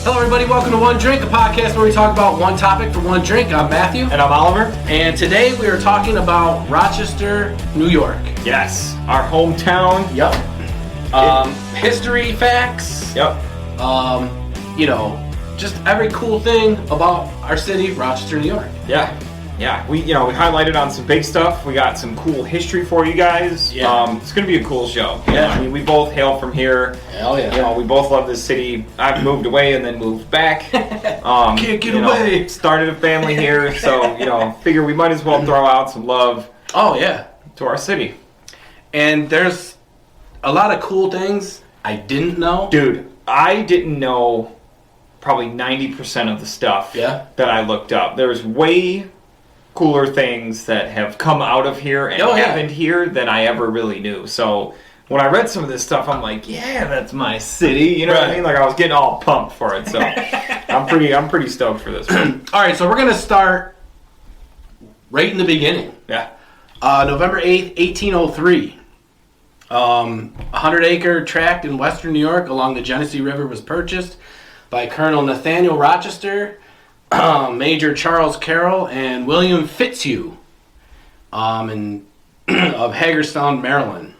Hello everybody, welcome to One Drink, a podcast where we talk about one topic for one drink. I'm Matthew. And I'm Oliver. And today we are talking about Rochester, New York. Yes, our hometown. Yep. History facts. Yep. Just every cool thing about our city, Rochester, New York. Yeah. We highlighted on some big stuff. We got some cool history for you guys. Yeah. It's gonna be a cool show. Yeah. I mean, we both hail from here. Hell yeah. We both love this city. I've moved away and then moved back. Can't get away. Started a family here, so figure we might as well throw out some love. Oh yeah. To our city. And there's a lot of cool things I didn't know. Dude, I didn't know probably 90% of the stuff that I looked up. There's way cooler things that have come out of here and happened here than I ever really knew. So when I read some of this stuff, I'm like, yeah, that's my city. You know what I mean? Like I was getting all pumped for it. So I'm pretty stoked for this one. All right, so we're gonna start right in the beginning. Yeah. November 8th, 1803. 100-acre tract in western New York along the Genesee River was purchased by Colonel Nathaniel Rochester, Major Charles Carroll, and William Fitzhugh of Hagerstown, Maryland.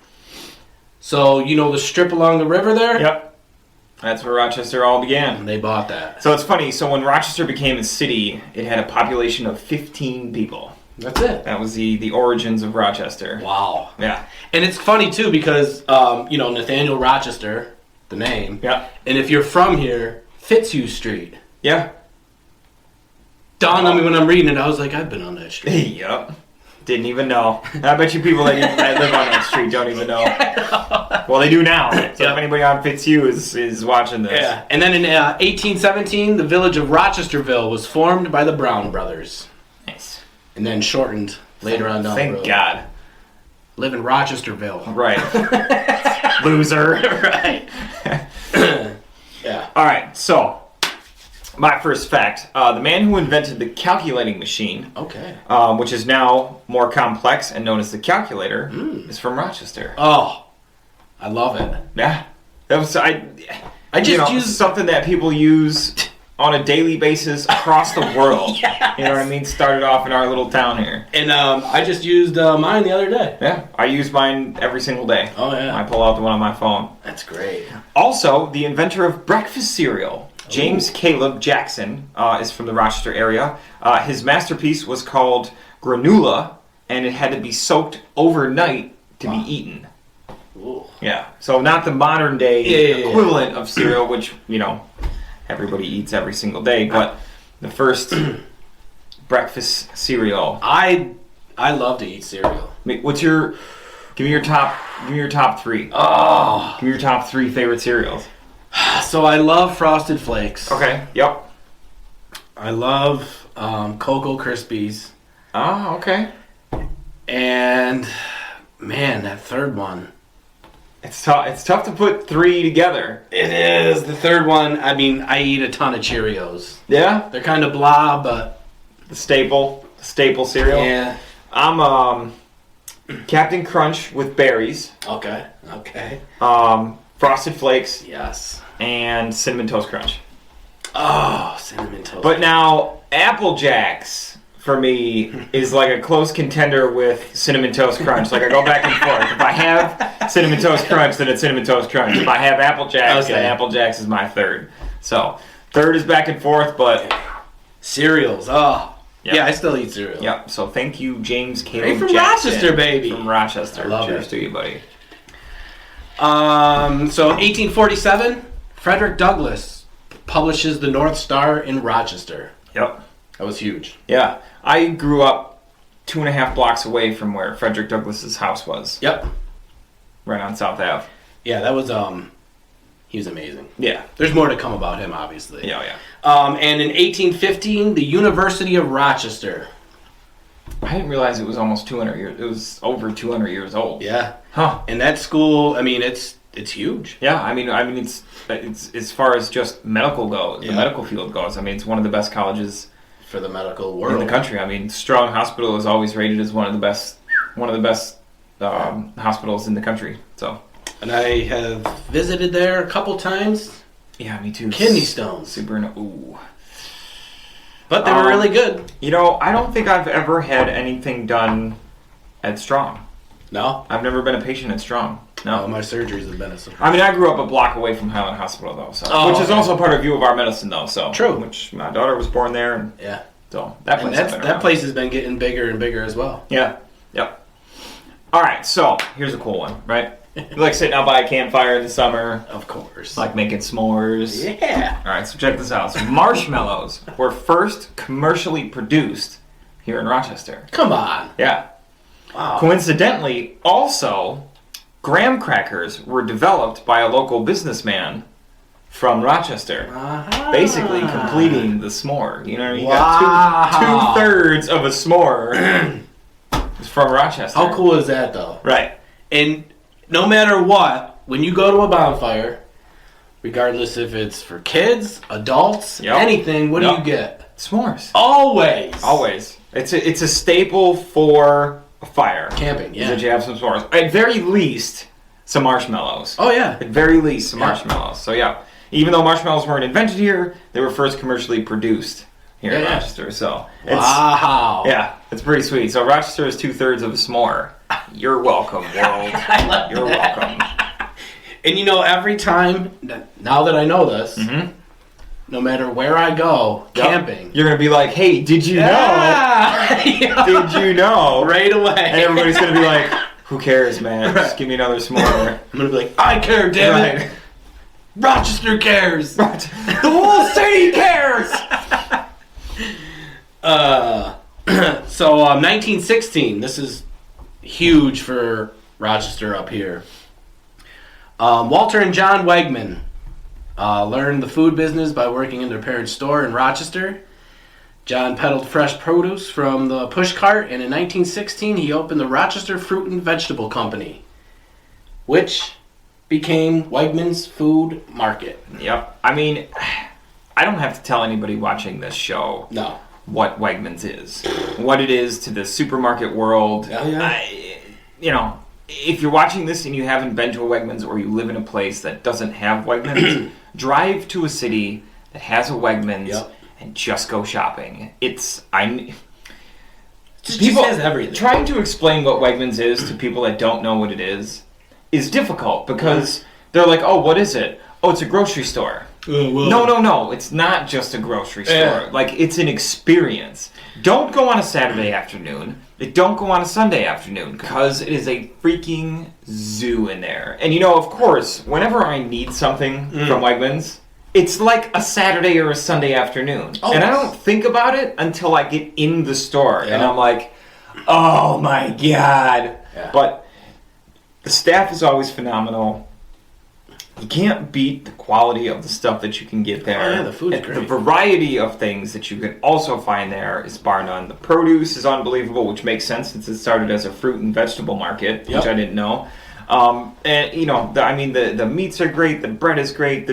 So, the strip along the river there? Yep. That's where Rochester all began. They bought that. So it's funny. So when Rochester became a city, it had a population of 15 people. That's it. That was the origins of Rochester. Wow. Yeah. And it's funny, too, because, Nathaniel Rochester, the name. Yeah. And if you're from here, Fitzhugh Street. Yeah. Dawned on me when I'm reading it, I was like, I've been on that street. Yep. Didn't even know. I bet you people that live on that street don't even know. Well, they do now. So if anybody on Fitzhugh is watching this. Yeah. And then in 1817, the village of Rochesterville was formed by the Brown brothers. Nice. And then shortened later on down the road. Thank God. Live in Rochesterville. Right. Loser. Right. Yeah. All right, so my first fact. The man who invented the calculating machine, which is now more complex and known as the calculator, is from Rochester. Oh, I love it. Yeah. That was I just used something that people use on a daily basis across the world. Yes. You know what I mean? Started off in our little town here. And I just used mine the other day. Yeah, I use mine every single day. Oh, yeah. I pull out the one on my phone. That's great. Also, the inventor of breakfast cereal, James Caleb Jackson, is from the Rochester area. His masterpiece was called Granula, and it had to be soaked overnight to be eaten. Ooh. Yeah, so not the modern day equivalent of cereal, which, everybody eats every single day, but the first breakfast cereal. I love to eat cereal. Give me your top 3. Oh. Give me your top 3 favorite cereals. So I love Frosted Flakes. Okay, yep. I love Cocoa Krispies. Oh, okay. And, man, that third one. It's tough to put 3 together. It is. The third one, I eat a ton of Cheerios. Yeah? They're kind of blah, but... The staple cereal? Yeah. I'm Captain Crunch with berries. Okay. Frosted Flakes. Yes. And Cinnamon Toast Crunch. Oh, Cinnamon Toast. But now, Apple Jacks, for me, is like a close contender with Cinnamon Toast Crunch. Like, I go back and forth. If I have Cinnamon Toast Crunch, then it's Cinnamon Toast Crunch. If I have Apple Jacks, then Apple Jacks is my third. So, third is back and forth, but... Cereals, Yep. Yeah, I still eat cereal. Yep, so thank you, James Caleb Hey, from Jackson. Rochester, baby. From Rochester. I love Cheers it. to you, buddy. So 1847, Frederick Douglass publishes the North Star in Rochester. Yep. That was huge. Yeah. I grew up 2.5 blocks away from where Frederick Douglass's house was. Yep. Right on South Ave. Yeah, that was, he was amazing. Yeah. There's more to come about him, obviously. Yeah. And in 1815, the University of Rochester. I didn't realize it was almost 200 years. It was over 200 years old. Yeah. Huh. And that school, it's huge. Yeah, I mean it's as far as just medical goes, the medical field goes. It's one of the best colleges for the medical world in the country. Strong Hospital is always rated as one of the best hospitals in the country. So, and I have visited there a couple times. Yeah, me too. Kidney stones. Ooh. But they were really good. You know, I don't think I've ever had anything done at Strong. No? I've never been a patient at Strong. No. My surgeries have been at Strong. I mean, I grew up a block away from Highland Hospital, though, so which is also part of U of R medicine, though. So true. Which my daughter was born there, and yeah. So that place has been getting bigger and bigger as well. Yeah. Yep. All right. So here's a cool one, right? You like sitting out by a campfire in the summer. Of course. Like making s'mores. Yeah. All right. So check this out. So marshmallows were first commercially produced here in Rochester. Come on. Yeah. Wow. Coincidentally, also, graham crackers were developed by a local businessman from Rochester, basically completing the s'more. You know, you got two-thirds of a s'more is from Rochester. How cool is that, though? Right. And no matter what, when you go to a bonfire, regardless if it's for kids, adults, anything, what do you get? S'mores. Always. It's a staple for a fire. Camping, yeah. That you have some s'mores. At very least, some marshmallows. Oh, yeah. At very least, some marshmallows. So, yeah. Even though marshmallows weren't invented here, they were first commercially produced here in Rochester. So, wow. It's pretty sweet. So, Rochester is 2/3 of a s'more. You're welcome, world. You're welcome. And you know, every time, now that I know this, no matter where I go, camping, you're going to be like, hey, did you know? Did you know? Right away. And everybody's going to be like, who cares, man? Just give me another s'more. I'm going to be like, I care, damn it. Rochester cares. The whole city cares. So 1916. This is huge for Rochester up here. Walter and John Wegman learned the food business by working in their parents' store in Rochester. John peddled fresh produce from the pushcart, and in 1916 he opened the Rochester Fruit and Vegetable Company, which became Wegmans Food Market. Yep. I mean, I don't have to tell anybody watching this show what Wegmans is. What it is to the supermarket world. You know, if you're watching this and you haven't been to a Wegmans or you live in a place that doesn't have Wegmans, drive to a city that has a Wegmans and just go shopping. Just has everything. Trying to explain what Wegmans is to people that don't know what it is difficult because they're like, oh, what is it? Oh, it's a grocery store. No. It's not just a grocery store. Like, it's an experience. Don't go on a Saturday afternoon. Don't go on a Sunday afternoon because it is a freaking zoo in there. And, you know, of course, whenever I need something from Wegmans, it's like a Saturday or a Sunday afternoon. Oh, and I don't think about it until I get in the store. And I'm like, oh, my God. Yeah. But the staff is always phenomenal. You can't beat the quality of the stuff that you can get there. Oh, yeah, the food's great. The variety of things that you can also find there is bar none. The produce is unbelievable, which makes sense since it started as a fruit and vegetable market, which I didn't know. And, you know, the meats are great. The bread is great.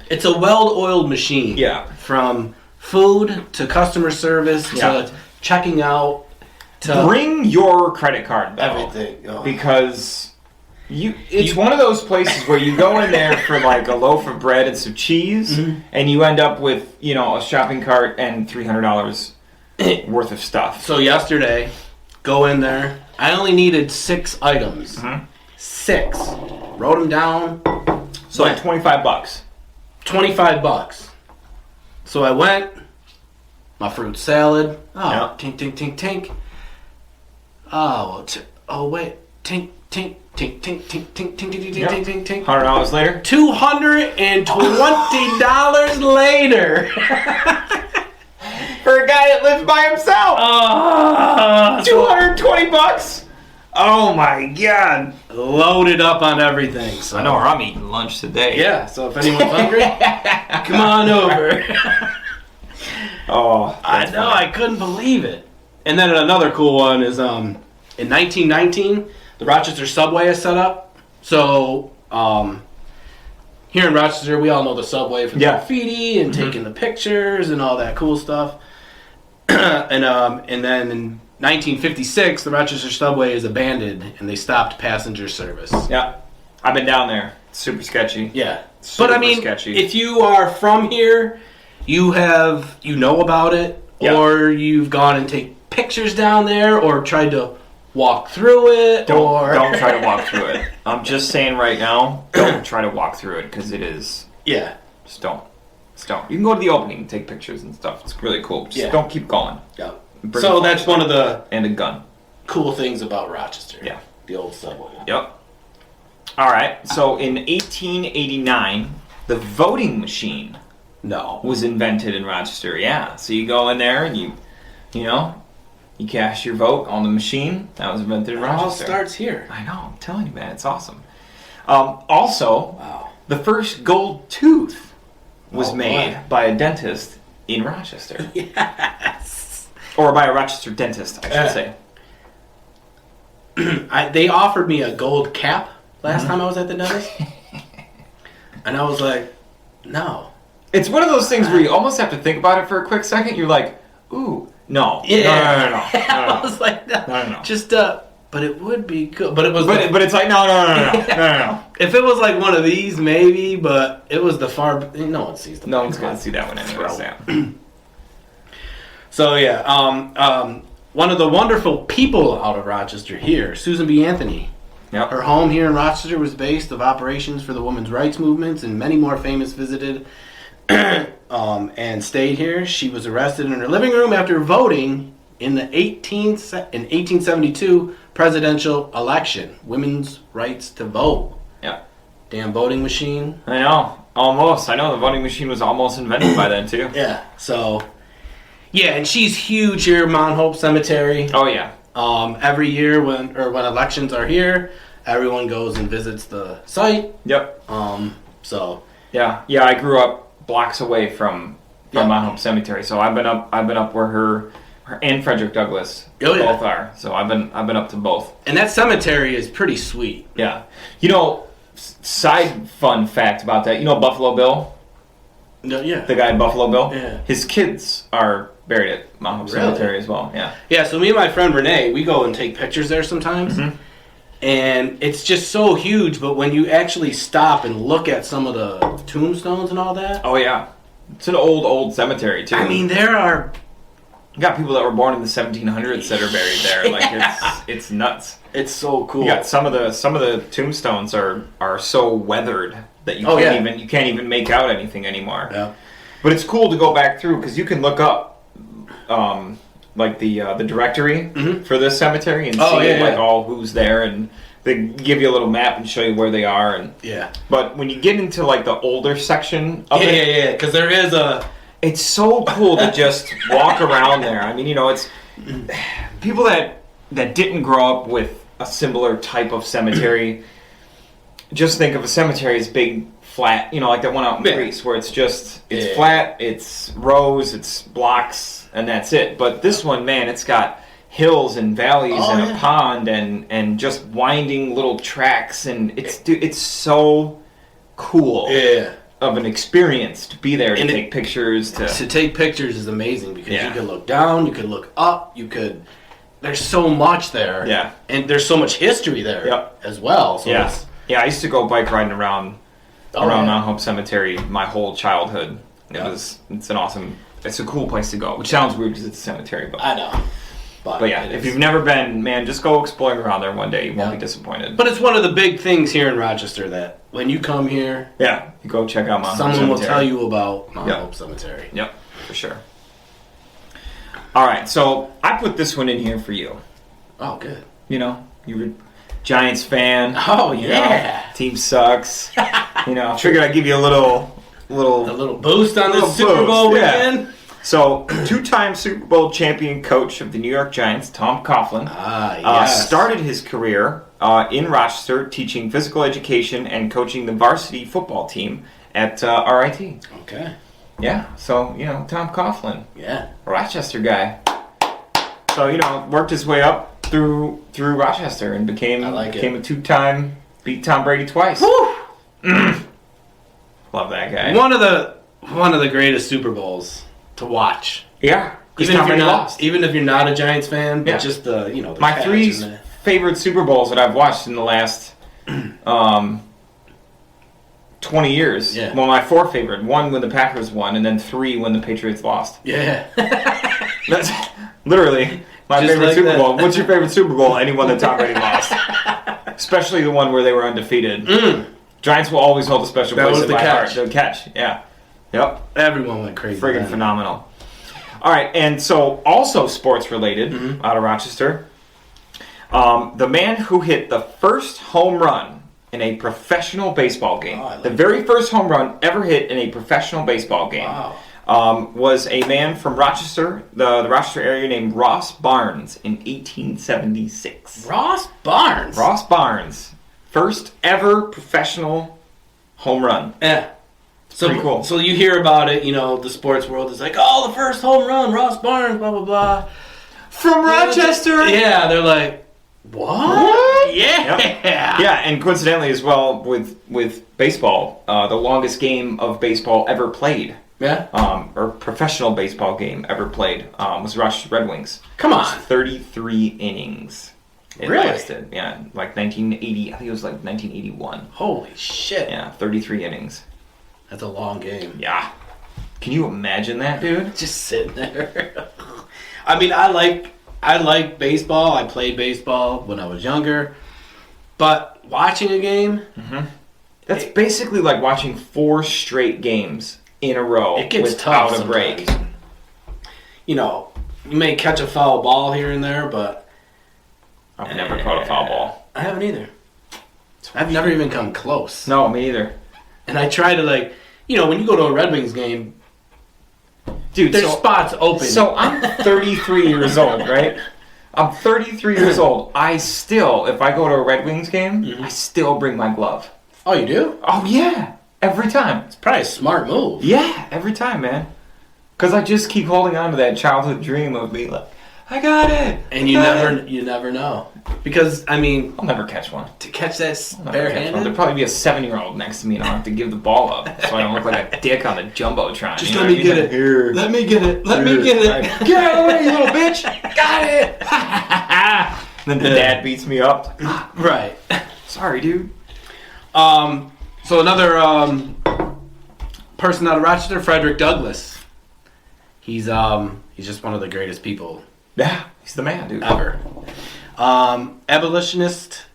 It's a well-oiled machine. Yeah. From food to customer service to checking out to... Bring your credit card, though. Everything. Oh. Because... It's one of those places where you go in there for like a loaf of bread and some cheese, and you end up with, you know, a shopping cart and $300 worth of stuff. So yesterday, go in there. I only needed 6 items. 6. Wrote them down. So like $25. $25. So I went. My fruit salad. Oh, tink, tink, tink, tink. Oh, wait. Tink, tink. Tink, tink, tink, tink, tink, tink, tink, tink, tink, tink. $100 later? $220 later. For a guy that lives by himself. $220? Oh my God. Loaded up on everything. So. I know where I'm eating lunch today. Yeah, so if anyone's hungry, come on over. I know, I couldn't believe it. And then another cool one is in 1919, the Rochester subway is set up. So here in Rochester, we all know the subway for the graffiti and taking the pictures and all that cool stuff. And then in 1956, the Rochester subway is abandoned and they stopped passenger service. Yeah, I've been down there. It's super sketchy. Yeah. But I mean, sketchy. If you are from here, you know about it, or you've gone and take pictures down there, or tried to walk through it. Don't try to walk through it. I'm just saying right now, don't try to walk through it because it is. Yeah. Just don't. You can go to the opening and take pictures and stuff. It's really cool. Just don't keep going. Yeah. So that's one of the and a gun. Cool things about Rochester. Yeah. The old subway. Yep. All right. So in 1889, the voting machine was invented in Rochester. Yeah. So you go in there and you cast your vote on the machine. That was invented in Rochester. It all starts here. I know. I'm telling you, man. It's awesome. Also, the first gold tooth was made by a dentist in Rochester. Yes. Or by a Rochester dentist, I should say. They offered me a gold cap last time I was at the dentist. And I was like, no. It's one of those things where you almost have to think about it for a quick second. You're like, ooh, no. Yeah. No. I was like, no. Just, but it would be cool. But it was. But it's like, no. If it was like one of these, maybe, but it was the far. No one sees the. No one's going to see that one anyway. So yeah, one of the wonderful people out of Rochester here, Susan B. Anthony. Yep. Her home here in Rochester was based of operations for the women's rights movements, and many more famous visited and stayed here. She was arrested in her living room after voting in the 1872 presidential election. Women's rights to vote. Yeah. Damn voting machine. I know. Almost. I know the voting machine was almost invented by then too. Yeah. So. Yeah, and she's huge here at Mount Hope Cemetery. Oh yeah. Every year when elections are here, everyone goes and visits the site. Yep. So. Yeah. I grew up blocks away from Mount Hope Cemetery, so I've been up where her and Frederick Douglass both are. So I've been up to both. And that cemetery is pretty sweet. Yeah. Side fun fact about that. Buffalo Bill? No, yeah. The guy Buffalo Bill? Yeah. His kids are buried at Mount Hope Cemetery as well. Yeah. Yeah, so me and my friend Renee, we go and take pictures there sometimes. Mm-hmm. And it's just so huge, but when you actually stop and look at some of the tombstones and all that. Oh, yeah. It's an old cemetery, too. I mean, there are. You got people that were born in the 1700s that are buried there. Like, it's nuts. It's so cool. You got some of the tombstones are so weathered that you can't even make out anything anymore. Yeah. But it's cool to go back through because you can look up like the directory for this cemetery and see all who's there, and they give you a little map and show you where they are. And but when you get into like the older section of it, because there is a. It's so cool to just walk around there. I mean, it's people that didn't grow up with a similar type of cemetery. Just think of a cemetery as big, flat, like that one out in Greece, where it's flat, it's rows, it's blocks, and that's it. But this one, man, it's got hills and valleys and a pond and just winding little tracks, and it's so cool. Yeah. Of an experience to be there to take pictures. To take pictures is amazing because you can look down, you can look up, there's so much there. Yeah. And there's so much history there as well. So yeah, I used to go bike riding around Mount Hope Cemetery my whole childhood. It's a cool place to go, which sounds weird because it's a cemetery, but I know. But yeah, if you've never been, man, just go exploring around there one day. You won't be disappointed. But it's one of the big things here in Rochester that when you come here, you go check out Mount Hope Cemetery. Someone will tell you about Mount Hope Cemetery. Yep, for sure. All right, so I put this one in here for you. Oh, good. You were a Giants fan. Oh, yeah. Team sucks. Figured I'd give you a little boost on this Super Bowl weekend. Yeah. So, two-time Super Bowl champion coach of the New York Giants, Tom Coughlin, started his career in Rochester teaching physical education and coaching the varsity football team at RIT. Okay. Yeah, so, Tom Coughlin. Yeah. Rochester guy. So, worked his way up through Rochester and became a two-time, beat Tom Brady twice. Woo! Love that guy. One of the greatest Super Bowls to watch. Yeah. Even if you're not a Giants fan, but just the my three favorite Super Bowls that I've watched in the last 20 20 years. Yeah. Well, my 4 favorite. 1 when the Packers won, and then 3 when the Patriots lost. Yeah. That's literally my Just favorite like Super that. Bowl. What's your favorite Super Bowl? Anyone that Tom Brady lost. Especially the one where they were undefeated. Giants will always hold a special place in my heart. The catch, yeah. Yep. Everyone went crazy. Friggin' phenomenal. All right, and so also sports related out of Rochester. The man who hit the first home run in a professional baseball game, the very first home run ever hit in a professional baseball game, was a man from Rochester, the Rochester area named Ross Barnes in 1876. Ross Barnes? Ross Barnes. First ever professional home run. Yeah. So pretty cool. So you hear about it, the sports world is like, oh, the first home run, Ross Barnes, blah, blah, blah. From Rochester? Yeah, they're like, what? Yeah. Yep. Yeah, and coincidentally as well with baseball, the longest game of baseball ever played. Yeah. Or professional baseball game ever played was Rochester Red Wings. Come on. 33 innings. It really? lasted. Yeah, like 1980. I think it was like 1981. Holy shit. Yeah, 33 innings. That's a long game. Yeah. Can you imagine that, dude? Just sitting there. I mean, I like baseball. I played baseball when I was younger. But watching a game... That's basically like watching 4 straight games in a row it gets without tough a break. sometimes. You may catch a foul ball here and there, but... I've never caught a foul ball. I haven't either. I've never even come close. No, me either. And I try to, when you go to a Red Wings game, dude, there's spots open. So I'm 33 years old, right? I'm 33 years old. I still, if I go to a Red Wings game, I still bring my glove. Oh, you do? Oh, yeah. Every time. It's probably a smart move. Yeah, every time, man. Because I just keep holding on to that childhood dream of being like, I got it. And you never know. Because, I mean... I'll never catch one. To catch that barehanded? There'll probably be a 7-year-old next to me and I'll have to give the ball up so I don't look like a dick on the Jumbotron. Just let me get it. Here. Let me get it. Let me get it. Get out of the way, you little bitch. Got it. Then the dad beats me up. Right. Sorry, dude. So another person out of Rochester, Frederick Douglass. He's just one of the greatest people. Yeah, he's the man, dude. Ever. Abolitionist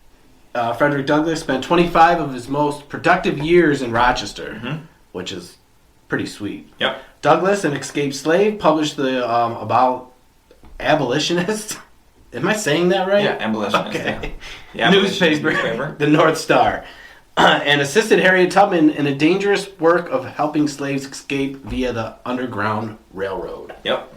Frederick Douglass spent 25 of his most productive years in Rochester, which is pretty sweet. Yep. Douglass, an escaped slave, published the about abolitionist. Am I saying that right? Yeah, abolitionist. Okay. Yeah, Newspaper, the North Star, and assisted Harriet Tubman in a dangerous work of helping slaves escape via the Underground Railroad. Yep.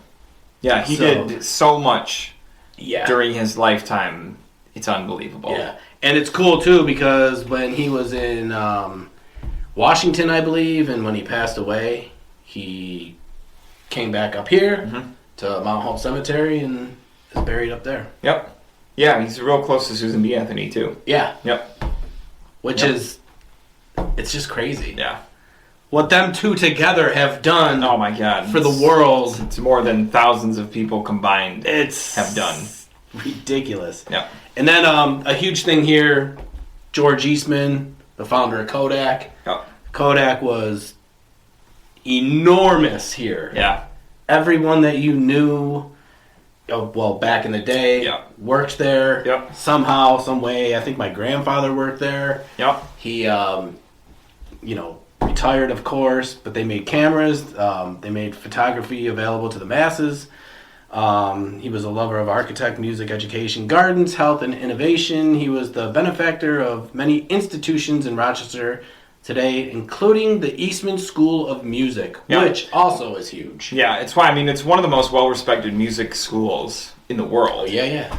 Yeah, he did so much during his lifetime. It's unbelievable. Yeah. And it's cool, too, because when he was in Washington, I believe, and when he passed away, he came back up here to Mount Hope Cemetery and is buried up there. Yep. Yeah, he's real close to Susan B. Anthony, too. Yeah. Yep. Which is, it's just crazy. Yeah. What them two together have done. Oh my God! For the world, it's more than thousands of people combined. Have done. Ridiculous. Yeah. And then a huge thing here, George Eastman, the founder of Kodak. Yep. Kodak was enormous here. Yeah. Everyone that you knew, back in the day, worked there. Yep. Somehow, some way. I think my grandfather worked there. Yep. He, retired, of course, but they made cameras. They made photography available to the masses. He was a lover of architect, music, education, gardens, health, and innovation. He was the benefactor of many institutions in Rochester today, including the Eastman School of Music, which also is huge. Yeah, it's why, it's one of the most well-respected music schools in the world. Oh, yeah.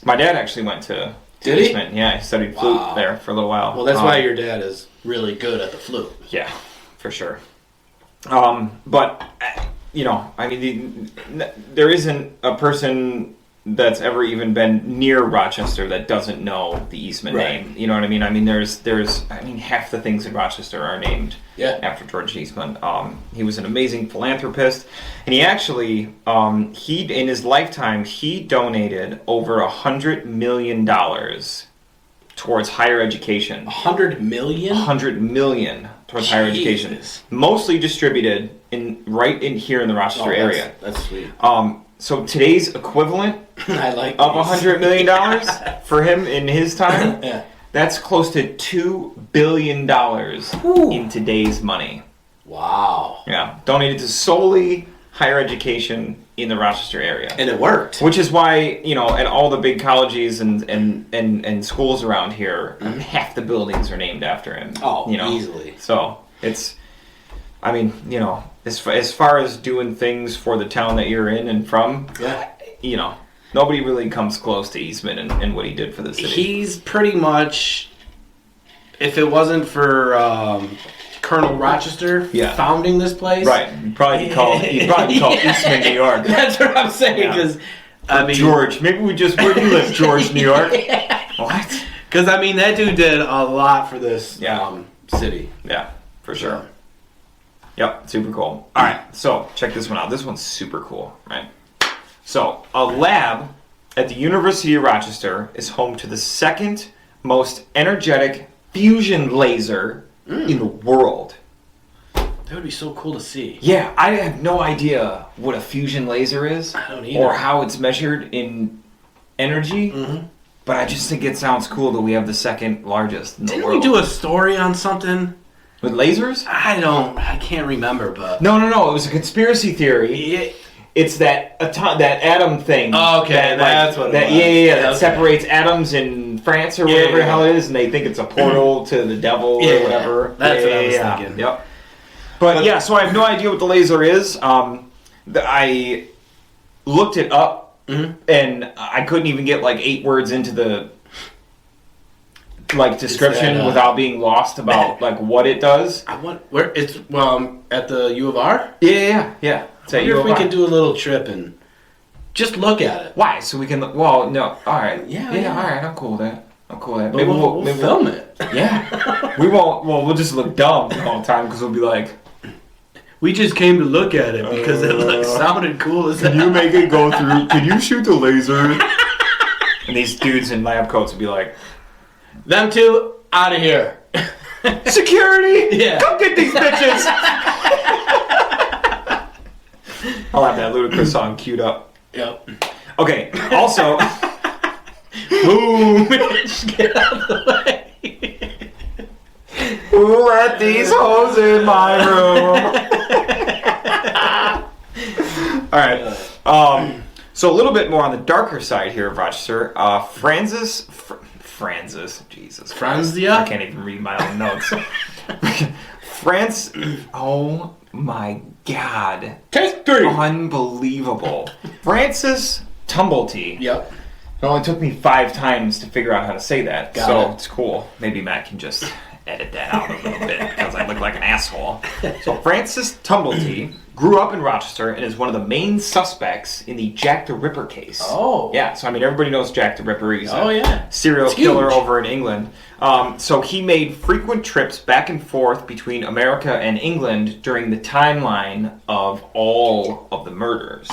My dad actually went to Did he? Eastman. Yeah, he studied flute there for a little while. Well, that's why your dad is really good at the flute. Yeah, for sure. But, there isn't a person that's ever even been near Rochester that doesn't know the Eastman name. You know what I mean? There's half the things in Rochester are named after George Eastman. He was an amazing philanthropist, and he actually, in his lifetime, he donated over $100 million towards higher education. 100 million? 100 million towards higher education. Mostly distributed right in here in the Rochester area. That's sweet. So today's equivalent of $100 million for him in his time, that's close to $2 billion in today's money. Wow. Yeah. Donated to solely higher education in the Rochester area. And it worked. Which is why, at all the big colleges and schools around here, half the buildings are named after him. Oh, easily. So it's, as far as doing things for the town that you're in and from, nobody really comes close to Eastman and what he did for the city. He's pretty much, if it wasn't for Colonel Rochester founding this place, right? He'd probably be called Eastman, New York. That's what I'm saying. Because George, maybe where do you live, George, New York? What? Because that dude did a lot for this city. Yeah, for sure. Yep, super cool. All right, so check this one out. This one's super cool, right? So a lab at the University of Rochester is home to the second most energetic fusion laser in the world. That would be so cool to see. Yeah, I have no idea what a fusion laser is. I don't either. Or how it's measured in energy. But I just think it sounds cool that we have the second largest in the world. Didn't we do a story on something? With lasers? I can't remember, but... No, it was a conspiracy theory. It's that atom thing. Oh, okay, that's what it was. That separates atoms in France or whatever the hell it is, and they think it's a portal to the devil or whatever. That's what I was thinking. Yep. But so I have no idea what the laser is. I looked it up, and I couldn't even get 8 words into the description without being lost about what it does. Where it's at the U of R? Yeah. I wonder if we could do a little trip and just look at it. Why? So we can look. Well, no. All right. Yeah. All right. I'm cool with that. Maybe we'll film it. Yeah. We won't. Well, we'll just look dumb all the time because we'll be like, we just came to look at it because it sounded cool as hell. Can you make it go through? Can you shoot the laser? And these dudes in lab coats would be like, them two, out of here. Security! Yeah. Come get these bitches! I'll have that ludicrous song queued up. Yep. Okay, also... Boom! Get out of the way. Who let these hoes in my room? Alright. So a little bit more on the darker side here of Rochester. Francis... Jesus Christ. I can't even read my own notes. Oh my God. Take 3. Unbelievable. Francis Tumblety. Yep. It only took me 5 times to figure out how to say that. Got it. It's cool. Maybe Matt can just edit that out a little bit because I look like an asshole. So Francis Tumblety grew up in Rochester and is one of the main suspects in the Jack the Ripper case. Oh. Yeah, so everybody knows Jack the Ripper. He's a serial killer over in England. So he made frequent trips back and forth between America and England during the timeline of all of the murders.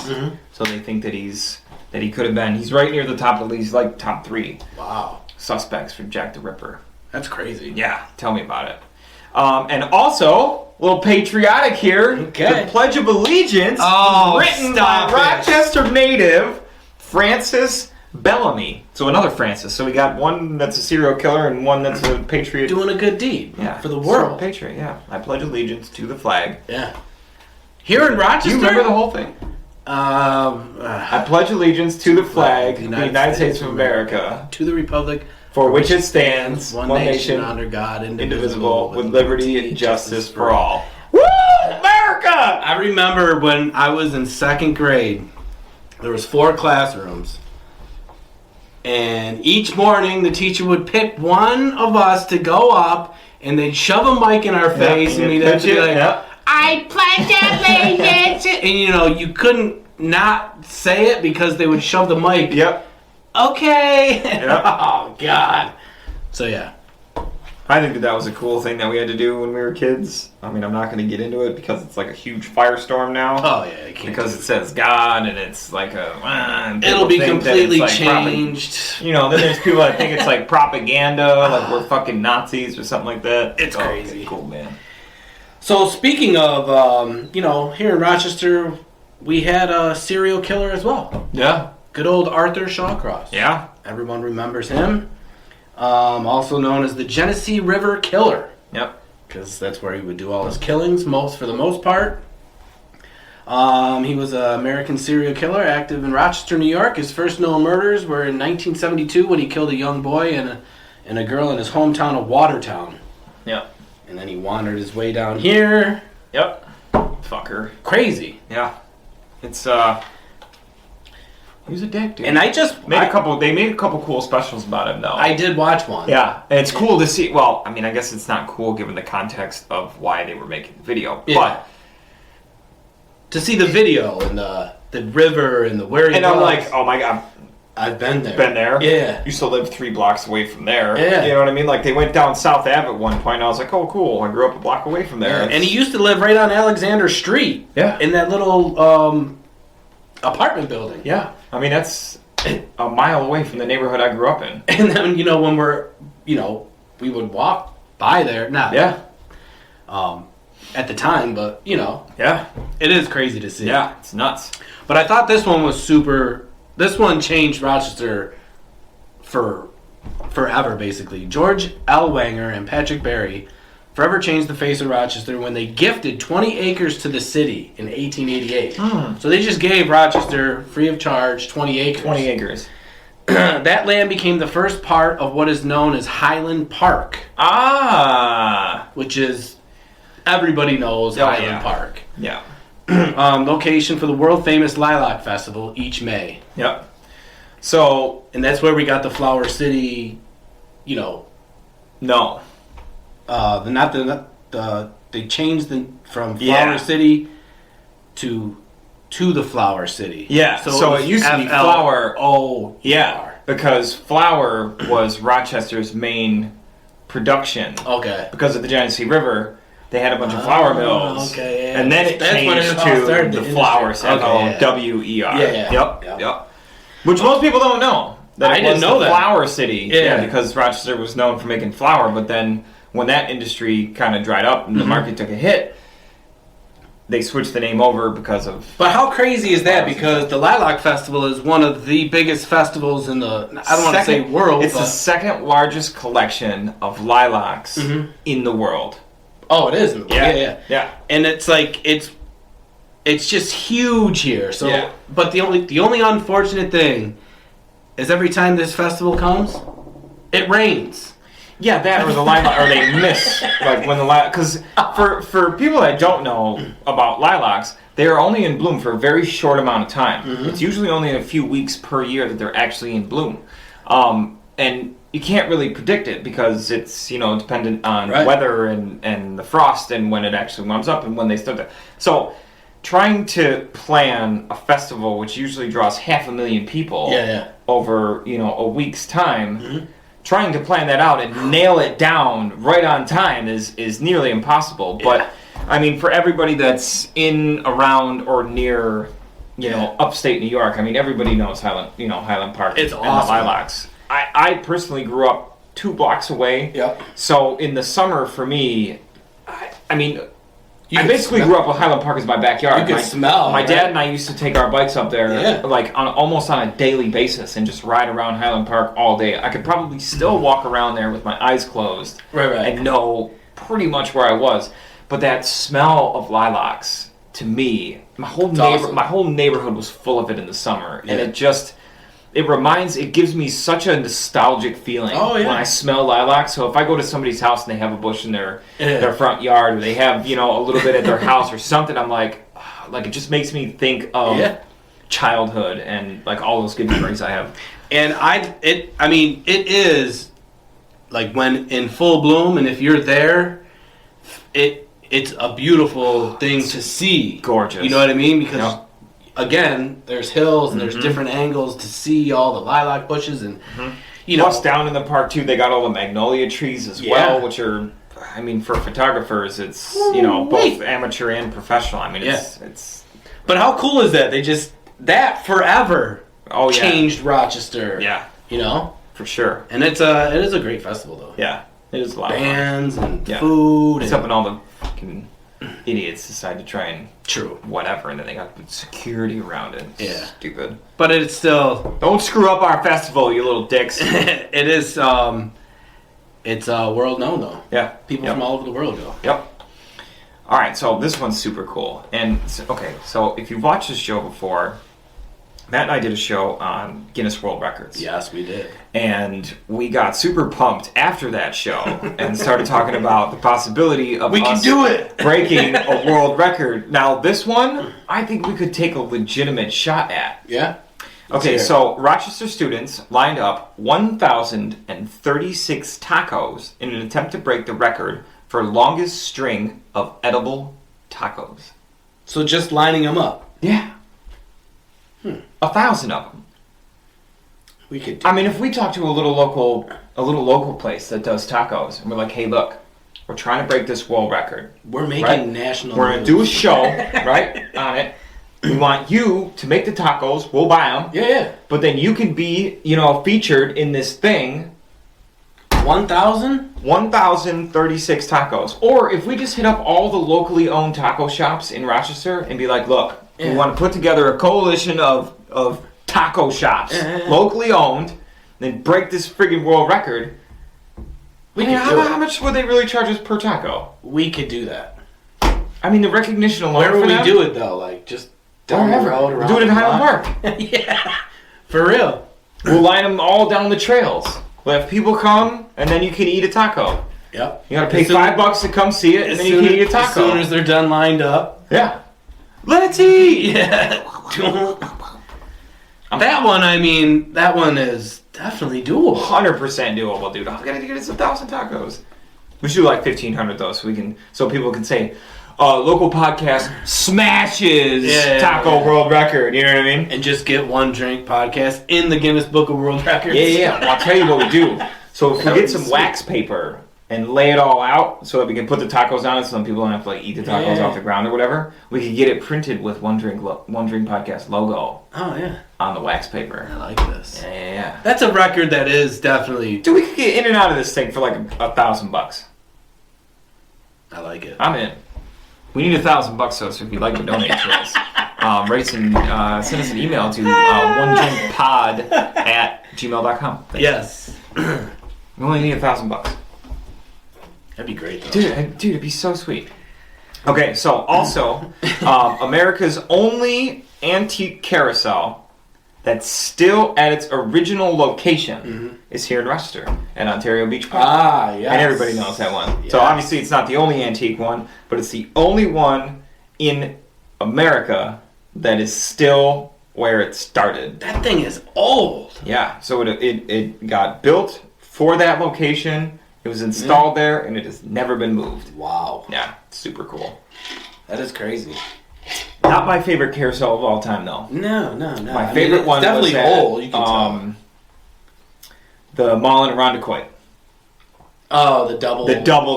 So they think that he could have been. He's right near the top of the list. He's top 3. Wow. Suspects for Jack the Ripper. That's crazy. Yeah, tell me about it. And also, a little patriotic here. Okay. The Pledge of Allegiance written by Rochester native Francis Bellamy. So another Francis. So we got one that's a serial killer and one that's a patriot. Doing a good deed for the world. Patriot, yeah. I pledge allegiance to the flag. Yeah. Here in Rochester? Do you remember the whole thing? I pledge allegiance to the flag of the United States of America. To the Republic for which it stands, one nation, under God, indivisible, with liberty and justice for all. Woo! America! I remember when I was in 2nd grade, there was 4 classrooms. And each morning, the teacher would pick one of us to go up, and they'd shove a mic in our face, and we'd have to be like, I pledge allegiance! And you couldn't not say it because they would shove the mic. Yep. Okay. Yep. Oh, God. So, yeah. All I think that was a cool thing that we had to do when we were kids. I mean, I'm not going to get into it because it's like a huge firestorm now. Oh, yeah. You can't because it says God, and it's like a... it'll be completely changed. Then there's people that think it's like propaganda, like we're fucking Nazis or something like that. It's crazy. Okay, cool, man. So, speaking of, here in Rochester, we had a serial killer as well. Yeah. Good old Arthur Shawcross. Yeah. Everyone remembers him. Also known as the Genesee River Killer. Yep. Because that's where he would do all his killings, for the most part. He was an American serial killer active in Rochester, New York. His first known murders were in 1972 when he killed a young boy and a girl in his hometown of Watertown. Yep. And then he wandered his way down here. Yep. Fucker. Crazy. Yeah. It's he was a dick, dude. And they made a couple cool specials about him, though. I did watch one. Yeah, and it's cool to see. Well, I mean, I guess it's not cool given the context of why they were making the video, but to see the video and the river and the where he was. I'm like, oh my god, I've been there. Been there? Yeah. Used to live 3 blocks away from there. Yeah. You know what I mean? Like, they went down South Ave at one point, and I was like, oh, cool. I grew up a block away from there. Yeah. And he used to live right on Alexander Street. Yeah. In that little apartment building. Yeah. I mean, that's a mile away from the neighborhood I grew up in. And then, when we would walk by there. Yeah. At the time, but, Yeah. It is crazy to see. Yeah, it's nuts. But I thought this one was super... This one changed Rochester for forever, basically. George L. Wanger and Patrick Barry forever changed the face of Rochester when they gifted 20 acres to the city in 1888. So they just gave Rochester, free of charge, 20 acres. 20 acres. That land became the first part of what is known as Highland Park. Which is... Everybody knows Highland Park. Yeah. Location for the world-famous Lilac Festival each May. Yep. So... And that's where we got the Flower City, No. They changed from Flower City to the Flower City. Yeah, so it used to be Flower. Oh, yeah. Because Flower was Rochester's main production. Okay. Because of the Genesee River, they had a bunch of flour mills. Okay, yeah. And then it changed to the Flower City. W-E-R. Yeah. Yep. Which most people don't know. I didn't know that. Flower City. Yeah, because Rochester was known for making flour, but then when that industry kind of dried up and the market took a hit, they switched the name over because of... But how crazy is that? Because the Lilac Festival is one of the biggest festivals in the... I don't want to say world, It's the second largest collection of lilacs in the world. Oh, it is? Yeah. And it's like, it's just huge here. So, But the only unfortunate thing is every time this festival comes, it rains. Yeah, that or the lilac, or they miss, like when the lilac, because for people that don't know about lilacs, they are only in bloom for a very short amount of time. It's usually only a few weeks per year that they're actually in bloom, and you can't really predict it because it's dependent on weather and the frost and when it actually warms up and when they start to. So, trying to plan a festival which usually draws 500,000 people over a week's time. Trying to plan that out and nail it down right on time is nearly impossible. But I mean, for everybody that's in, around, or near, upstate New York, I mean, everybody knows Highland Park it's and awesome. the lilacs. I personally grew up 2 blocks away. Yep. So in the summer, for me, I mean. I basically grew up with Highland Park as my backyard. You could smell. My dad and I used to take our bikes up there, almost on a daily basis, and just ride around Highland Park all day. I could probably still walk around there with my eyes closed and know pretty much where I was. But that smell of lilacs, to me, my whole neighborhood was full of it in the summer, and it gives me such a nostalgic feeling when I smell lilacs. So if I go to somebody's house and they have a bush in their front yard, or they have, a little bit at their house or something, I'm like it just makes me think of childhood and like all those good memories I have. And it is like when in full bloom, and if you're there, it's a beautiful thing to see. Gorgeous. You know what I mean? Because again, there's hills and there's different angles to see all the lilac bushes, and Plus, down in the park, too, they got all the magnolia trees as well, which are, I mean, for photographers, it's, both amateur and professional. I mean, it's... But how cool is that? They just, that forever changed Rochester. Yeah. For sure. And it is a great festival, though. Yeah. It is a lot Bands of fun. And food. Except when all the fucking idiots decide to try and whatever, and then they got security around it. It's stupid. But it's still... Don't screw up our festival, you little dicks. It is, it's world known, though. Yeah. People from all over the world go. Yep. All right, so this one's super cool. And, so if you've watched this show before... Matt and I did a show on Guinness World Records. Yes, we did. And we got super pumped after that show and started talking about the possibility of us do it. breaking a world record. Now, this one, I think we could take a legitimate shot at. Yeah. Okay, so Rochester students lined up 1,036 tacos in an attempt to break the record for longest string of edible tacos. So just lining them up? Yeah. 1,000 of them. We could. If we talk to a little local place that does tacos, and we're like, "Hey, look, we're trying to break this world record. We're making national. We're gonna do a show, right, on it. We want you to make the tacos. We'll buy them. Yeah. But then you can be, featured in this thing. 1,036 tacos. Or if we just hit up all the locally owned taco shops in Rochester and be like, look." We want to put together a coalition of taco shops, locally owned, then break this friggin' world record. How much would they really charge us per taco? We could do that. The recognition alone. Where would we do it, though? Like, just down the road around. Do it in Highland Park. Yeah. For real. We'll line them all down the trails. We'll have people come, and then you can eat a taco. Yep. You gotta pay $5 to come see it, and then you can eat a taco. As soon as they're done lined up. Yeah. Let's eat! Yeah. That one is definitely doable. 100% doable, dude. I'm gonna get us 1,000 tacos. We should do like 1,500 though, so people can say, local podcast smashes taco world record. You know what I mean? And just get One Drink podcast in the Guinness Book of World Records. Yeah. Well, I'll tell you what we do. So if we get some wax paper and lay it all out so that we can put the tacos on it, so some people don't have to eat the tacos off the ground or whatever. We could get it printed with One Drink Podcast logo. Oh yeah, on the wax paper. I like this. Yeah. That's a record that is definitely. Dude, we could get in and out of this thing for like $1,000. I like it. I'm in. We need $1,000 though, so if you'd like to donate to us, send us an email to onedrinkpod@gmail.com. Yes. We only need $1,000. That'd be great, though. Dude, it'd be so sweet. Okay, so also, America's only antique carousel that's still at its original location is here in Rochester at Ontario Beach Park. Ah, yes. And everybody knows that one. Yes. So obviously it's not the only antique one, but it's the only one in America that is still where it started. That thing is old. Yeah, so it got built for that location. It was installed there, and it has never been moved. Wow. Yeah, super cool. That is crazy. Not my favorite carousel of all time, though. No. My favorite one definitely was at, old. You can tell. The mall in Irondequoit. Oh, the double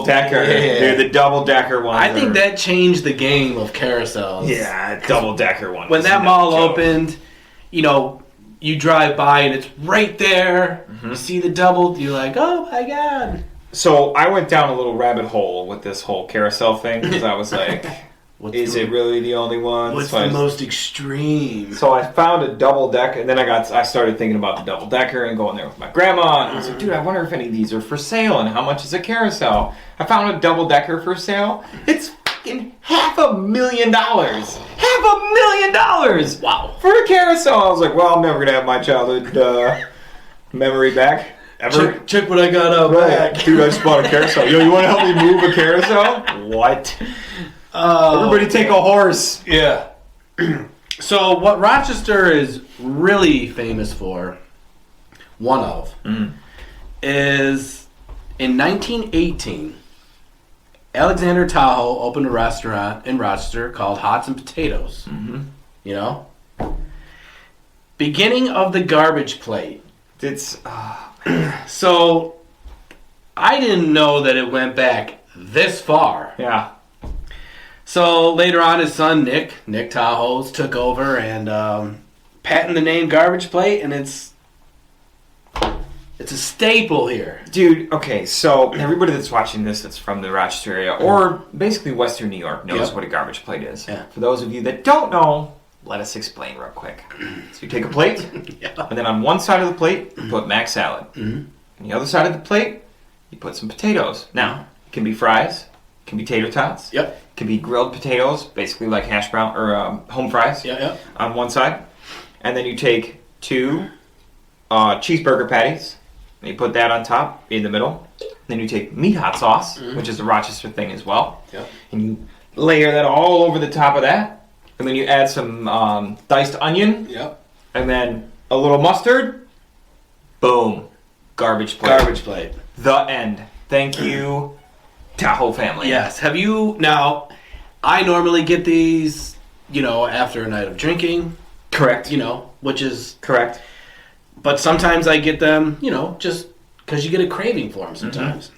decker. Yeah. They're the double decker ones. I think that changed the game of carousels. Yeah, double decker one. When that mall opened, you drive by and it's right there. Mm-hmm. You see the double. You're like, oh my god. So I went down a little rabbit hole with this whole carousel thing because I was like, is it really the only one? What's the most extreme? So I found a double decker, and then I started thinking about the double decker and going there with my grandma. And I was like, dude, I wonder if any of these are for sale and how much is a carousel? I found a double decker for sale. It's fucking $500,000. $500,000! Wow. For a carousel. I was like, well, I'm never going to have my childhood memory back. Ever. Check what I got out back. Dude, I just bought a carousel. Yo, you want to help me move a carousel? What? Everybody take a horse. Yeah. So what Rochester is really famous for, is in 1918, Alexander Tahoe opened a restaurant in Rochester called Hots and Potatoes. Mm-hmm. Beginning of the garbage plate. It's... So I didn't know that it went back this far. Yeah. So later on, his son Nick Tahoes took over and patented the name Garbage Plate, and it's a staple here. Dude, okay, so everybody that's watching this that's from the Rochester area, or basically Western New York, knows what a garbage plate is. Yeah. For those of you that don't know, let us explain real quick. So you take a plate, and then on one side of the plate, you put mac salad. Mm-hmm. On the other side of the plate, you put some potatoes. Now, it can be fries, it can be tater tots. Yep. It can be grilled potatoes, basically like hash brown or home fries. Yeah. On one side. And then you take 2 cheeseburger patties, and you put that on top in the middle. Then you take meat hot sauce, which is a Rochester thing as well. Yep. And you layer that all over the top of that. And then you add some diced onion. Yep. And then a little mustard. Boom. Garbage plate. Garbage Plate. The end. Thank you, Tahoe family. Yes. Have you... Now, I normally get these, after a night of drinking. Correct. Which is... Correct. But sometimes I get them, just because you get a craving for them sometimes.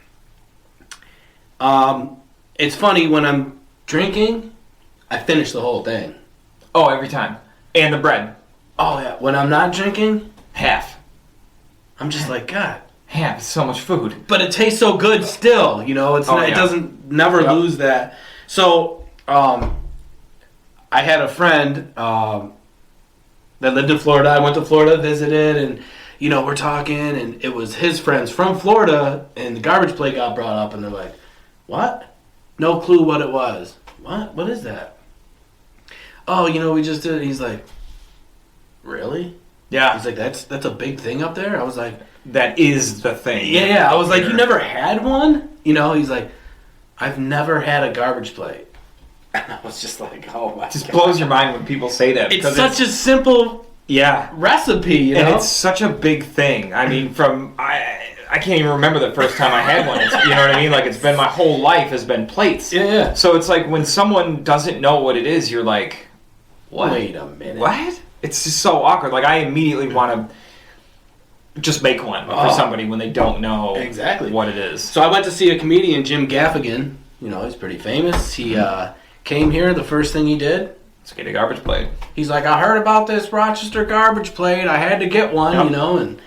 Mm-hmm. It's funny, when I'm drinking, I finish the whole thing. Oh, every time. And the bread. Oh, yeah. When I'm not drinking, half. I'm just like, God. Half is so much food. But it tastes so good still, it's not, it doesn't never lose that. So, I had a friend that lived in Florida. I went to Florida, visited, and, we're talking, and it was his friends from Florida, and the Garbage Plate got brought up, and they're like, what? No clue what it was. What? What is that? Oh, we just did it. He's like, really? Yeah. He's like, that's a big thing up there? I was like... That is the thing. Yeah. I was like, you never had one? He's like, I've never had a Garbage Plate. And I was just like, oh my God. It just blows your mind when people say that. It's such a simple recipe, And it's such a big thing. I mean, I can't even remember the first time I had one. It's, you know what I mean? Like, it's been, my whole life has been plates. Yeah. So it's like when someone doesn't know what it is, you're like, what? Wait a minute. What? It's just so awkward. Like, I immediately want to just make one for somebody when they don't know what it is. So I went to see a comedian, Jim Gaffigan. He's pretty famous. He came here. The first thing he did, let's get a garbage plate. He's like, I heard about this Rochester Garbage Plate. I had to get one, and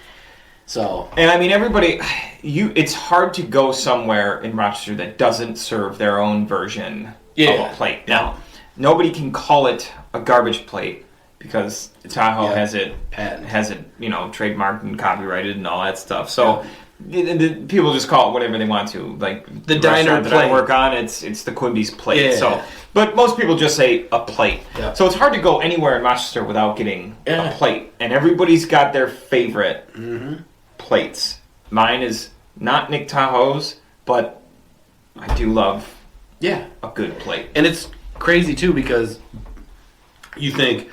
so. And I mean, everybody, it's hard to go somewhere in Rochester that doesn't serve their own version of a plate. Now, nobody can call it a garbage plate, because Tahoe has it trademarked and copyrighted and all that stuff. So people just call it whatever they want to. Like the diner that plate I work on, it's the Quimby's plate. Yeah. So, but most people just say a plate. Yeah. So it's hard to go anywhere in Rochester without getting a plate. And everybody's got their favorite plates. Mine is not Nick Tahoe's, but I do love a good plate. And it's crazy too, because you think,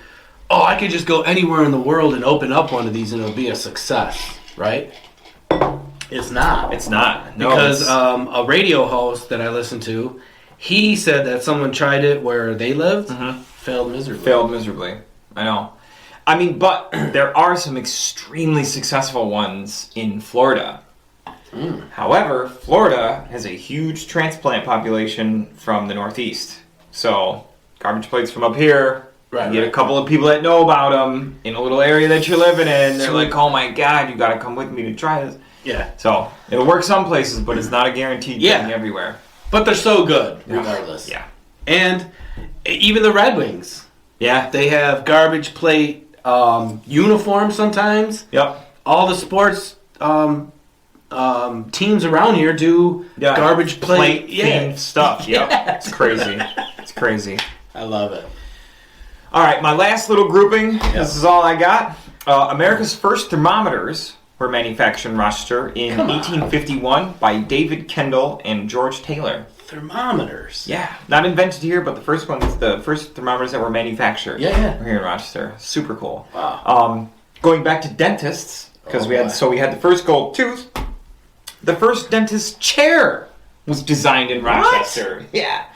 I could just go anywhere in the world and open up one of these and it'll be a success, right? It's not. It's not. No, because a radio host that I listened to, he said that someone tried it where they lived, failed miserably. I know. I mean, but there are some extremely successful ones in Florida. However, Florida has a huge transplant population from the Northeast. So, garbage plates from up here. You get a couple of people that know about them in a little area that you're living in. They're like, oh my God, you got to come with me to try this. Yeah. So, it'll work some places, but it's not a guaranteed thing everywhere. But they're so good, regardless. Yeah. And even the Red Wings. Yeah. They have garbage plate uniforms sometimes. Yep. All the sports teams around here do garbage plate themed stuff. Yep. Yes. It's crazy. It's crazy. I love it. All right, my last little grouping. This is all I got. America's first thermometers were manufactured in Rochester in 1851 by David Kendall and George Taylor. Thermometers? Yeah. Not invented here, but the first thermometers that were manufactured were here in Rochester. Super cool. Wow. Going back to dentists, because we had the first gold tooth. The first dentist chair was designed in Rochester. What? Yeah.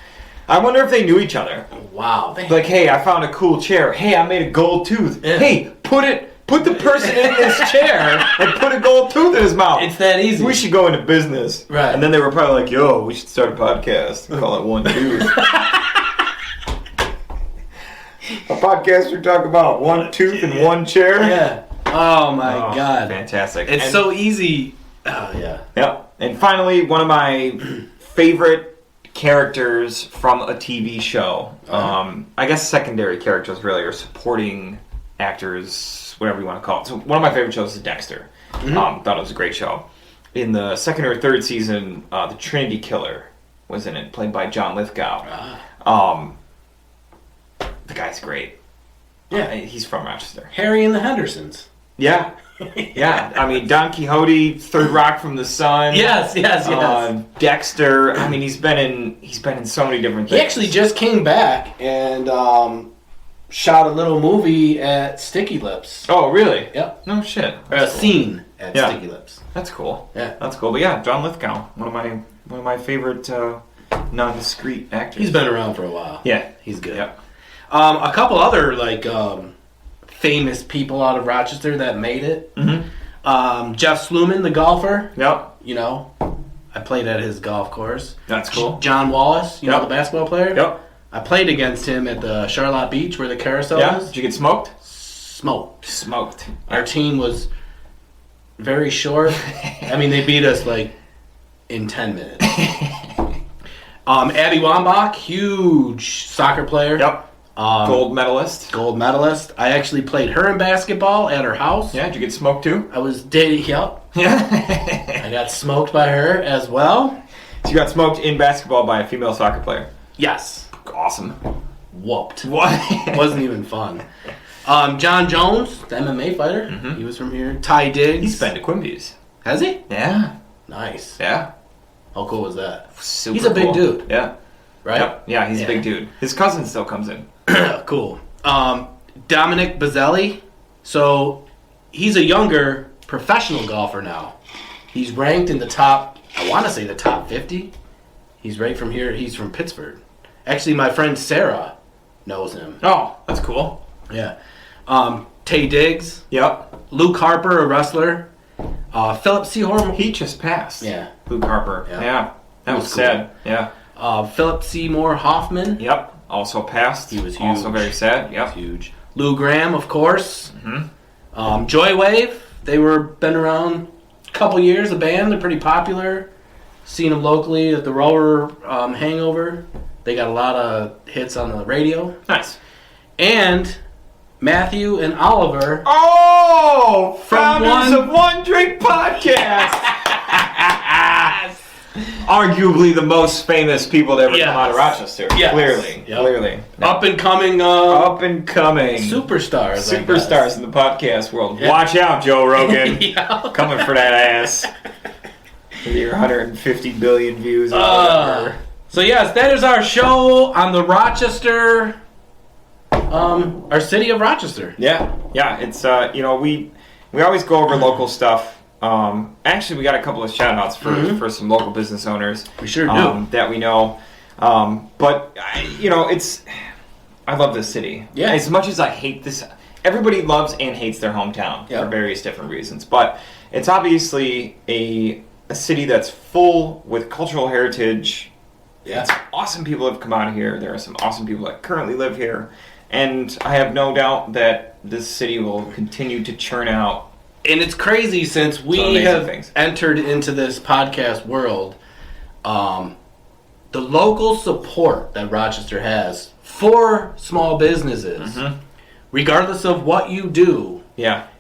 I wonder if they knew each other. Wow. Like, hey, I found a cool chair. Hey, I made a gold tooth. Yeah. Hey, put it Put the person in this chair and put a gold tooth in his mouth. It's that easy. We should go into business. Right. And then they were probably like, yo, we should start a podcast and call it One Tooth. A podcast we talk about one tooth and one chair. Yeah. Oh my God. Fantastic. It's so easy. Oh yeah. Yep. And finally, one of my favorite characters from a TV show. I guess secondary characters really, or supporting actors, whatever you want to call it. So one of my favorite shows is Dexter. Thought it was a great show. In the second or third season, the Trinity Killer was in it, played by John Lithgow. The guy's great. Yeah. He's from Rochester. Harry and the Hendersons. Yeah. Yeah. I mean, Don Quixote, Third Rock from the Sun. Yes. Dexter. I mean, he's been in so many different things. He actually just came back and shot a little movie at Sticky Lips. Oh, really? Yep. No shit. Or a scene at Sticky Lips. That's cool. Yeah. That's cool. But yeah, John Lithgow, one of my favorite non-discreet actors. He's been around for a while. Yeah. He's good. Yep. A couple other famous people out of Rochester that made it. Jeff Sluman, the golfer. Yep. You know, I played at his golf course. That's cool. John Wallace, you know, the basketball player. Yep. I played against him at the Charlotte Beach where the carousel is. Did you get smoked? Smoked. Our team was very short. I mean, they beat us in 10 minutes. Abby Wambach, huge soccer player. Yep. Gold medalist. I actually played her in basketball at her house. Yeah, did you get smoked too? I was dating, yep. Yeah. I got smoked by her as well. So you got smoked in basketball by a female soccer player? Yes. Awesome. Whooped. What? It wasn't even fun. John Jones, the MMA fighter. He was from here. Ty Diggs. He's been to Quimby's. Has he? Yeah. Nice. Yeah. How cool was that? Super He's a big cool. dude. Yeah. Right? Yep. Yeah, he's a big dude. His cousin still comes in. Cool. Dominic Bazzelli. So he's a younger professional golfer now. He's ranked in the top, I want to say the top 50. He's right from here. He's from Pittsburgh. Actually, my friend Sarah knows him. Oh, that's cool. Yeah. Tay Diggs. Yep. Luke Harper, a wrestler. Philip Seymour. He just passed. Yeah. Luke Harper. Yeah. That was cool. sad. Yeah. Philip Seymour Hoffman. Yep. Also passed. He was huge. Also very sad. Yep. Huge. Lou Graham, of course. Joywave. They been around a couple years. A band. They're pretty popular. Seen them locally at the Rower Hangover. They got a lot of hits on the radio. Nice. And Matthew and Oliver. Oh, founders of One Drink Podcast. Arguably the most famous people to ever come out of Rochester. Yes. Clearly. Yep. Clearly. Up and coming. Superstars. Superstars in the podcast world. Yeah. Watch out, Joe Rogan. Coming for that ass. With your 150 billion views. So yes, that is our show on the Rochester, our city of Rochester. Yeah. It's we always go over local stuff. Actually, we got a couple of shout outs for some local business owners. We sure do. That we know. But I love this city. Yeah. As much as I hate this, everybody loves and hates their hometown for various different reasons. But it's obviously a city that's full with cultural heritage. Yeah. Some awesome people have come out of here. There are some awesome people that currently live here. And I have no doubt that this city will continue to churn out. And it's crazy since we have entered into this podcast world, the local support that Rochester has for small businesses, regardless of what you do,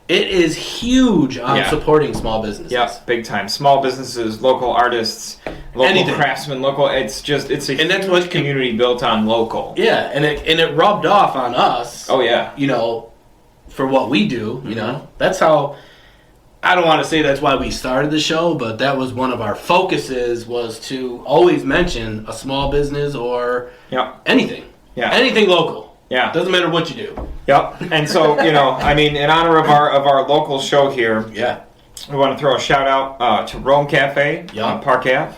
it is huge on supporting small businesses. Yeah, big time. Small businesses, local artists, local craftsmen, it's a huge community built on local. Yeah, and it rubbed off on us. Oh yeah. For what we do, that's how. I don't want to say that's why we started the show, but that was one of our focuses, was to always mention a small business or anything. Yeah. Anything local. Yeah. Doesn't matter what you do. Yep. And so, in honor of our local show here, we want to throw a shout out to Rome Cafe on Park Ave,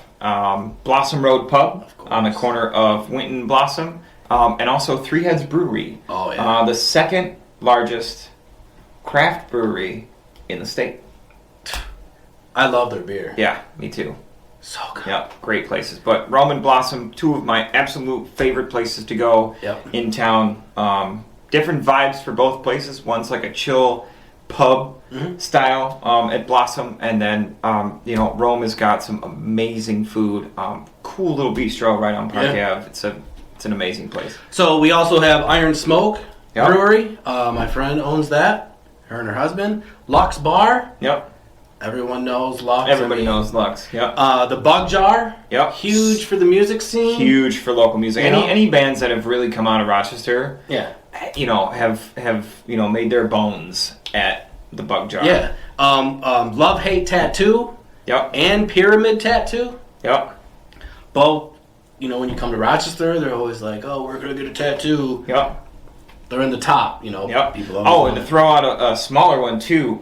Blossom Road Pub on the corner of Winton Blossom, and also Three Heads Brewery. Oh, yeah. The second largest craft brewery in the state. I love their beer. Yeah, me too. So good. Yep, great places. But Rome and Blossom, two of my absolute favorite places to go in town. Different vibes for both places. One's like a chill pub style at Blossom, and then Rome has got some amazing food. Cool little bistro right on Park Ave. It's an amazing place. So we also have Iron Smoke Brewery. My friend owns that. Her and her husband. Lux Bar. Yep. Everyone knows Lux. Everybody knows Lux. Yep. The Bug Jar. Yep. Huge for the music scene. Huge for local music. Any bands that have really come out of Rochester. Yeah. Have made their bones at the Bug Jar. Yeah. Love Hate Tattoo. Yep. And Pyramid Tattoo. Yep. Both. When you come to Rochester, they're always like, "Oh, we're gonna get a tattoo." Yep. They're in the top. Yep. People. And to throw out a smaller one too.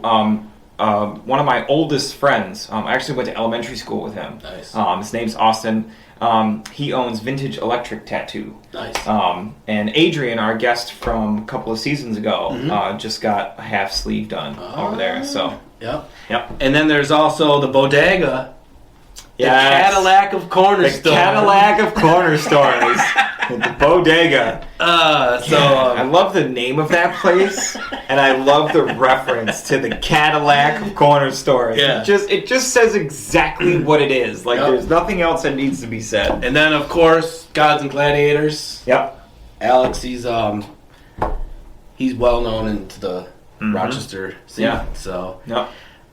One of my oldest friends, I actually went to elementary school with him. Nice. His name's Austin. He owns Vintage Electric Tattoo. Nice. And Adrian, our guest from a couple of seasons ago, just got a half sleeve done over there. So. Yep. Yep. And then there's also the Bodega. The Cadillac of corner stores. The Cadillac of corner stores. The Bodega. I love the name of that place, and I love the reference to the Cadillac of corner stores. Yeah. It just says exactly what it is. There's nothing else that needs to be said. And then, of course, Gods and Gladiators. Yep. Alex, he's well known into the Rochester scene. Yeah. So yep.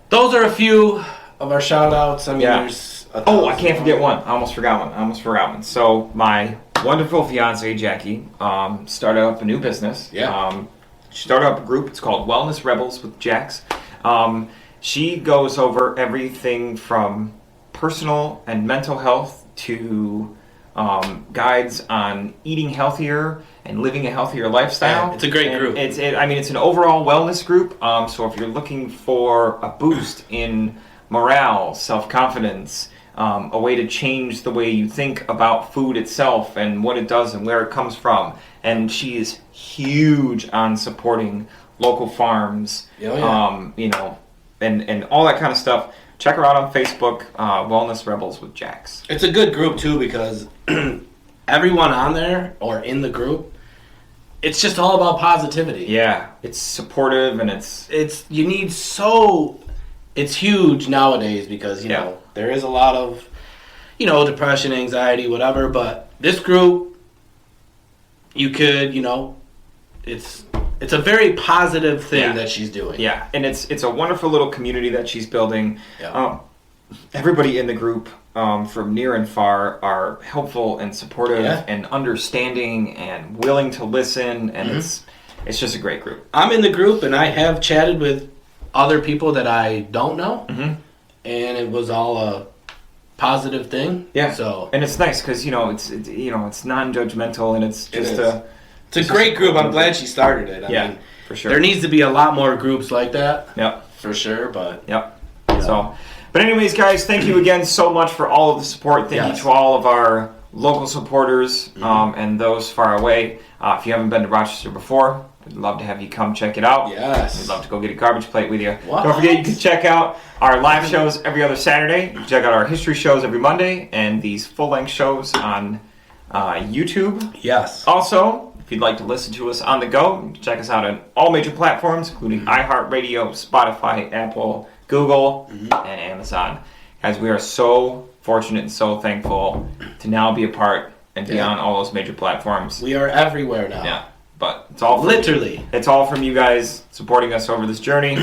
Those are a few of our shout outs. I mean, there's I can't forget one. I almost forgot one. So my wonderful fiance Jackie started up a new business. Yeah. She started up a group. It's called Wellness Rebels with Jax. She goes over everything from personal and mental health to guides on eating healthier and living a healthier lifestyle. Yeah, it's a great group. It's an overall wellness group. So if you're looking for a boost in morale, self-confidence, a way to change the way you think about food itself and what it does and where it comes from. And she is huge on supporting local farms, and all that kind of stuff. Check her out on Facebook, Wellness Rebels with Jax. It's a good group, too, because everyone on there or in the group, it's just all about positivity. Yeah, it's supportive and it's huge nowadays because, there is a lot of, depression, anxiety, whatever. But this group, you could, it's a very positive thing that she's doing. Yeah, and it's a wonderful little community that she's building. Yeah. Everybody in the group, from near and far, are helpful and supportive and understanding and willing to listen. And it's just a great group. I'm in the group, and I have chatted with other people that I don't know, and it was all a positive thing. Yeah. So, and it's nice because it's non-judgmental and it's just it's a great group. I'm glad she started it. I mean, for sure. There needs to be a lot more groups like that. Yep, for sure. But So, but anyways, guys, thank you again so much for all of the support. Thank you to all of our local supporters and those far away. If you haven't been to Rochester before, we'd love to have you come check it out. Yes. We'd love to go get a garbage plate with you. What? Don't forget, you can check out our live shows every other Saturday. You can check out our history shows every Monday and these full-length shows on YouTube. Yes. Also, if you'd like to listen to us on the go, you can check us out on all major platforms, including iHeartRadio, Spotify, Apple, Google, and Amazon. Guys, we are so fortunate and so thankful to now be a part and be on all those major platforms. We are everywhere now. Yeah. But it's all literally. It's all from you guys supporting us over this journey.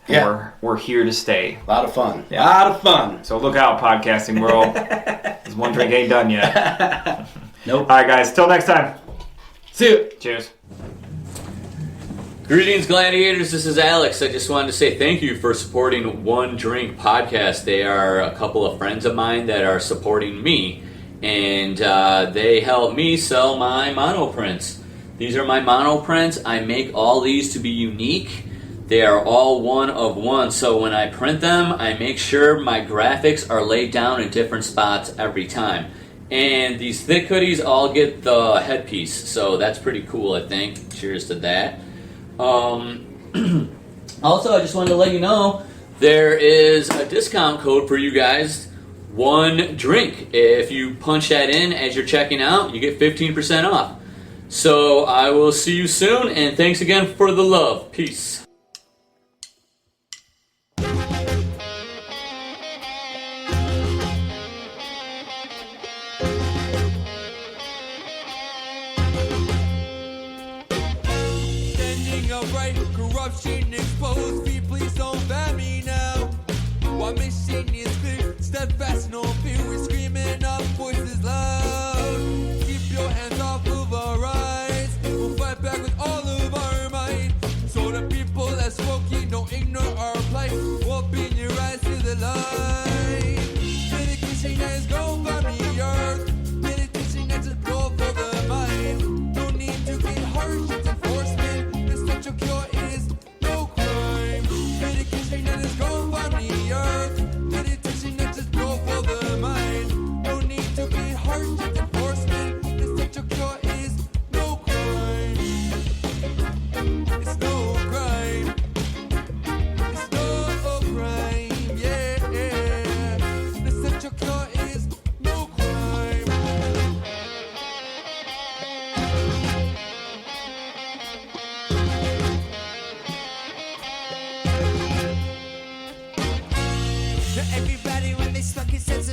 We're here to stay. A lot of fun. Yeah. A lot of fun. So look out, podcasting world. This one drink ain't done yet. Nope. All right, guys. Till next time. See you. Cheers. Greetings, Gladiators. This is Alex. I just wanted to say thank you for supporting One Drink Podcast. They are a couple of friends of mine that are supporting me, and they help me sell my monoprints. These are my monoprints. I make all these to be unique. They are all one of one, so when I print them, I make sure my graphics are laid down in different spots every time. And these thick hoodies all get the headpiece, so that's pretty cool, I think. Cheers to that. Also, I just wanted to let you know there is a discount code for you guys. One drink. If you punch that in as you're checking out, you get 15% off. So I will see you soon, and thanks again for the love. Peace. Corruption exposed, please don't ban me now. While mission is clear, steadfast, no fear, we're screaming our voices loud. Keep your hands off of our rights, we'll fight back with all of our might. So the people that's smoking don't ignore our plight, open your eyes to the light. Medication that is grown from the earth, meditation that's a goal for the mind. No need to get harsh, it's enforcement, it's not your cure. Everybody when they smoke it says